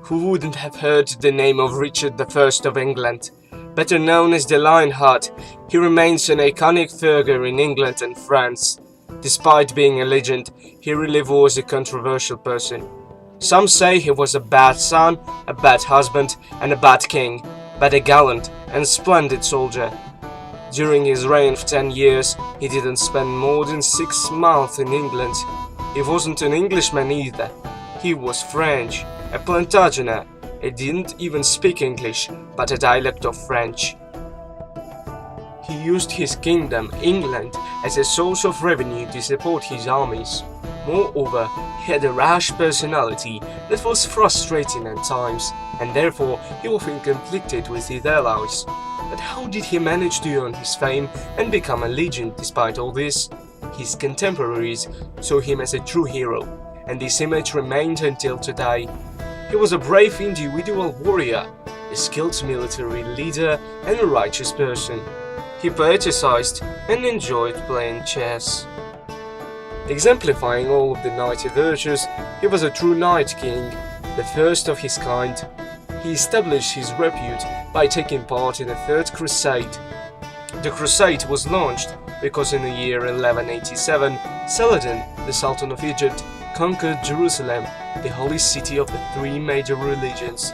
Who wouldn't have heard the name of Richard I of England? Better known as the Lionheart, he remains an iconic figure in England and France. Despite being a legend, he really was a controversial person. Some say he was a bad son, a bad husband, and a bad king, but a gallant and splendid soldier. During his reign of 10 years, he didn't spend more than 6 months in England. He wasn't an Englishman either. He was French, a Plantagenet. He didn't even speak English, but a dialect of French. He used his kingdom, England, as a source of revenue to support his armies. Moreover, he had a rash personality that was frustrating at times, and therefore he often conflicted with his allies. But how did he manage to earn his fame and become a legend despite all this? His contemporaries saw him as a true hero, and this image remained until today. He was a brave individual warrior, a skilled military leader, and a righteous person. He poeticized and enjoyed playing chess. Exemplifying all of the knightly virtues, he was a true Knight King, the first of his kind. He established his repute by taking part in the Third Crusade. The crusade was launched because in the year 1187, Saladin, the Sultan of Egypt, conquered Jerusalem, the holy city of the three major religions.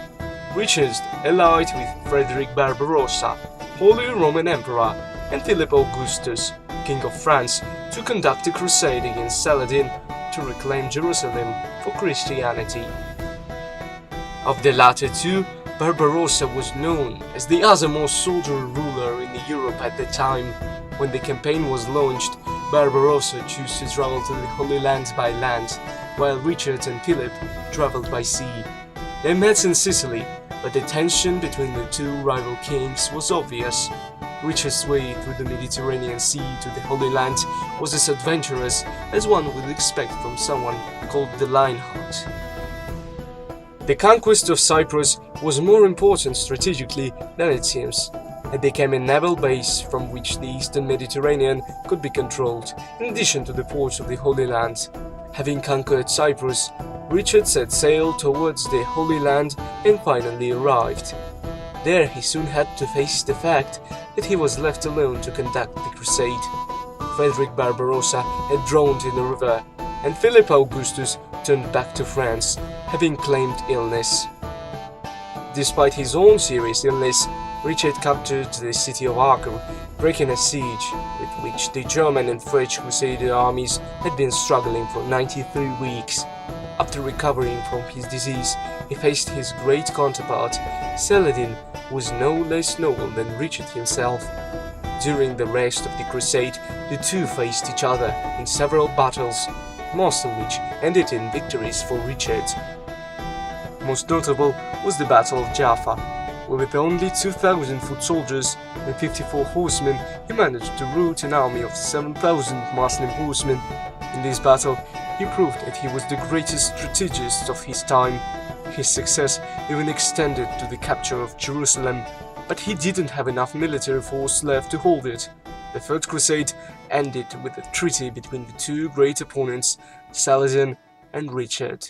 Richard allied with Frederick Barbarossa, Holy Roman Emperor, and Philip Augustus, King of France, to conduct a crusade against Saladin to reclaim Jerusalem for Christianity. Of the latter two, Barbarossa was known as the othermost soldierly ruler in Europe at the time. When the campaign was launched, Barbarossa chose to travel to the Holy Land by land, while Richard and Philip traveled by sea. They met in Sicily, but the tension between the two rival kings was obvious. Richard's way through the Mediterranean Sea to the Holy Land was as adventurous as one would expect from someone called the Lionheart. The conquest of Cyprus was more important strategically than it seems. It became a naval base from which the eastern Mediterranean could be controlled, in addition to the ports of the Holy Land. Having conquered Cyprus, Richard set sail towards the Holy Land and finally arrived. There he soon had to face the fact that he was left alone to conduct the crusade. Frederick Barbarossa had drowned in the river, and Philip Augustus turned back to France, having claimed illness. Despite his own serious illness, Richard captured the city of Acre, breaking a siege with which the German and French Crusader armies had been struggling for 93 weeks. After recovering from his disease, he faced his great counterpart. Saladin was no less noble than Richard himself. During the rest of the crusade, the two faced each other in several battles, most of which ended in victories for Richard. Most notable was the Battle of Jaffa, where with only 2,000 foot soldiers and 54 horsemen, he managed to rout an army of 7,000 Muslim horsemen. In this battle, he proved that he was the greatest strategist of his time. His success even extended to the capture of Jerusalem, but he didn't have enough military force left to hold it. The Third Crusade ended with a treaty between the two great opponents, Saladin and Richard.